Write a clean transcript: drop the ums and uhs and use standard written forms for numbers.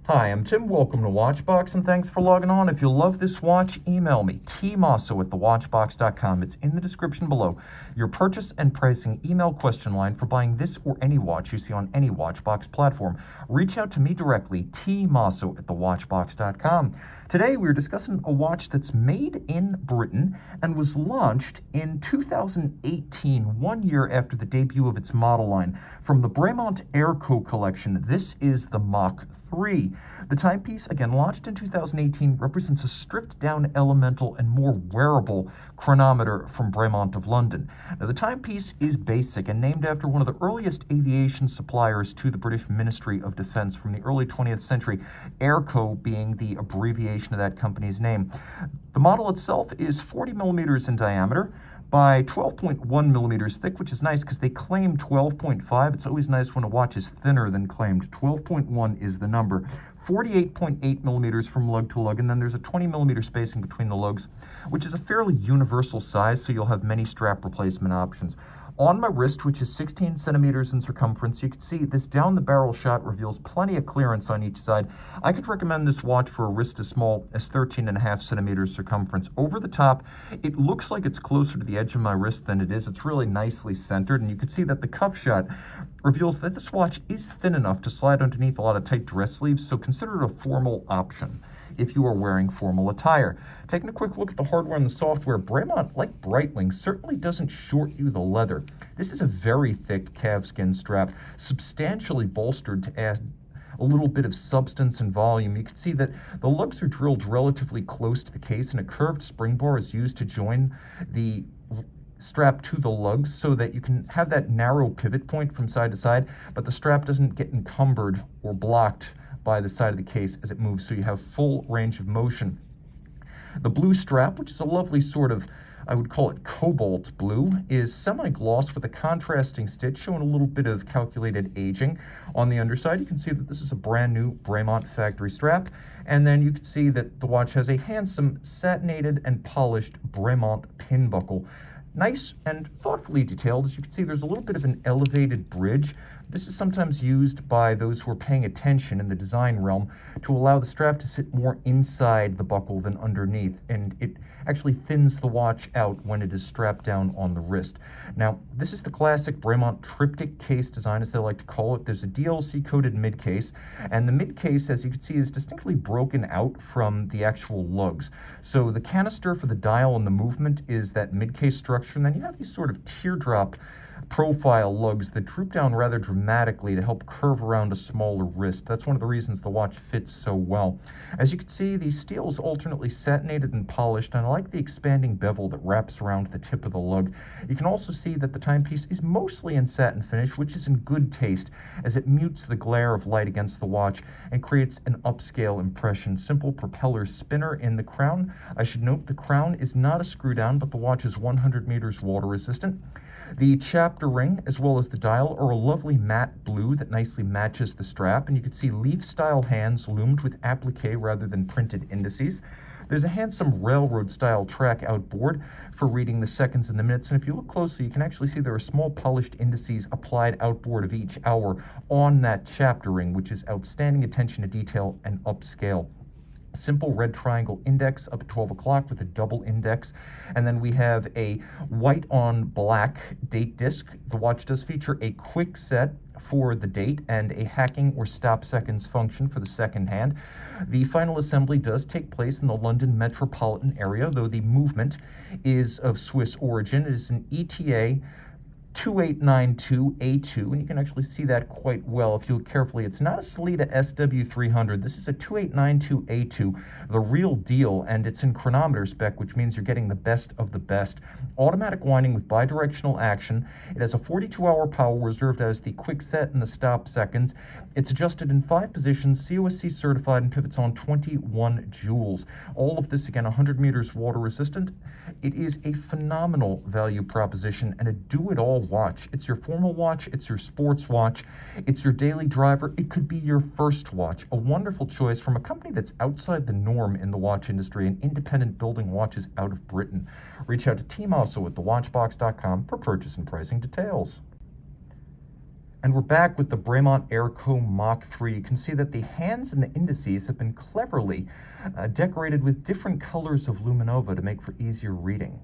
Hi, I'm Tim. Welcome to Watchbox, and thanks for logging on. If you love this watch, email me, tmosso@thewatchbox.com. It's in the description below. Your purchase and pricing email question line for buying this or any watch you see on any Watchbox platform. Reach out to me directly, tmosso@thewatchbox.com. Today, we're discussing a watch that's made in Britain and was launched in 2018, 1 year after the debut of its model line. From the Bremont AIRCO collection, this is the Mach-3. The timepiece, again launched in 2018, represents a stripped-down elemental and more wearable chronometer from Bremont of London. Now, the timepiece is basic and named after one of the earliest aviation suppliers to the British Ministry of Defence from the early 20th century, AIRCO being the abbreviation of that company's name. The model itself is 40 millimeters in diameter by 12.1 millimeters thick, which is nice because they claim 12.5. It's always nice when a watch is thinner than claimed. 12.1 is the number. 48.8 millimeters from lug to lug, and then there's a 20 millimeter spacing between the lugs, which is a fairly universal size, so you'll have many strap replacement options. On my wrist, which is 16 centimeters in circumference, you can see this down the barrel shot reveals plenty of clearance on each side. I could recommend this watch for a wrist as small as 13.5 centimeters circumference. Over the top, it looks like it's closer to the edge of my wrist than it is. It's really nicely centered, and you can see that the cuff shot reveals that this watch is thin enough to slide underneath a lot of tight dress sleeves, so consider it a formal option if you are wearing formal attire. Taking a quick look at the hardware and the software, Bremont, like Breitling, certainly doesn't short you the leather. This is a very thick calfskin strap, substantially bolstered to add a little bit of substance and volume. You can see that the lugs are drilled relatively close to the case, and a curved spring bar is used to join the strap to the lugs so that you can have that narrow pivot point from side to side, but the strap doesn't get encumbered or blocked by the side of the case as it moves, so you have full range of motion. The blue strap, which is a lovely sort of, I would call it cobalt blue, is semi-gloss with a contrasting stitch showing a little bit of calculated aging. On the underside, you can see that this is a brand new Bremont factory strap, and then you can see that the watch has a handsome satinated and polished Bremont pin buckle. Nice and thoughtfully detailed. As you can see, there's a little bit of an elevated bridge. This is sometimes used by those who are paying attention in the design realm to allow the strap to sit more inside the buckle than underneath, and it actually thins the watch out when it is strapped down on the wrist. Now, this is the classic Bremont triptych case design, as they like to call it. There's a DLC-coated mid-case, and the mid-case, as you can see, is distinctly broken out from the actual lugs. So the canister for the dial and the movement is that mid-case structure, and then you have these sort of teardrop profile lugs that droop down rather dramatically to help curve around a smaller wrist. That's one of the reasons the watch fits so well. As you can see, the steel is alternately satinated and polished, and I like the expanding bevel that wraps around the tip of the lug. You can also see that the timepiece is mostly in satin finish, which is in good taste as it mutes the glare of light against the watch and creates an upscale impression. Simple propeller spinner in the crown. I should note the crown is not a screw down, but the watch is 100 meters water resistant. The chapter ring, as well as the dial, are a lovely matte blue that nicely matches the strap, and you can see leaf-style hands loomed with applique rather than printed indices. There's a handsome railroad-style track outboard for reading the seconds and the minutes, and if you look closely, you can actually see there are small polished indices applied outboard of each hour on that chapter ring, which is outstanding attention to detail and upscale. Simple red triangle index up at 12 o'clock with a double index, and then we have a white on black date disc. The watch does feature a quick set for the date and a hacking or stop seconds function for the second hand. The final assembly does take place in the London metropolitan area, though the movement is of Swiss origin. It is an ETA 2892A2, and you can actually see that quite well if you look carefully. It's not a Sellita SW300. This is a 2892A2, the real deal, and it's in chronometer spec, which means you're getting the best of the best. Automatic winding with bidirectional action. It has a 42-hour power reserved as the quick set and the stop seconds. It's adjusted in 5 positions, COSC certified, and pivots on 21 joules. All of this, again, 100 meters water resistant. It is a phenomenal value proposition and a do-it-all watch. It's your formal watch, it's your sports watch, it's your daily driver, it could be your first watch. A wonderful choice from a company that's outside the norm in the watch industry and independent building watches out of Britain. Reach out to tmosso@thewatchbox.com for purchase and pricing details. And we're back with the Bremont AIRCO Mach-3. You can see that the hands and the indices have been cleverly decorated with different colors of luminova to make for easier reading.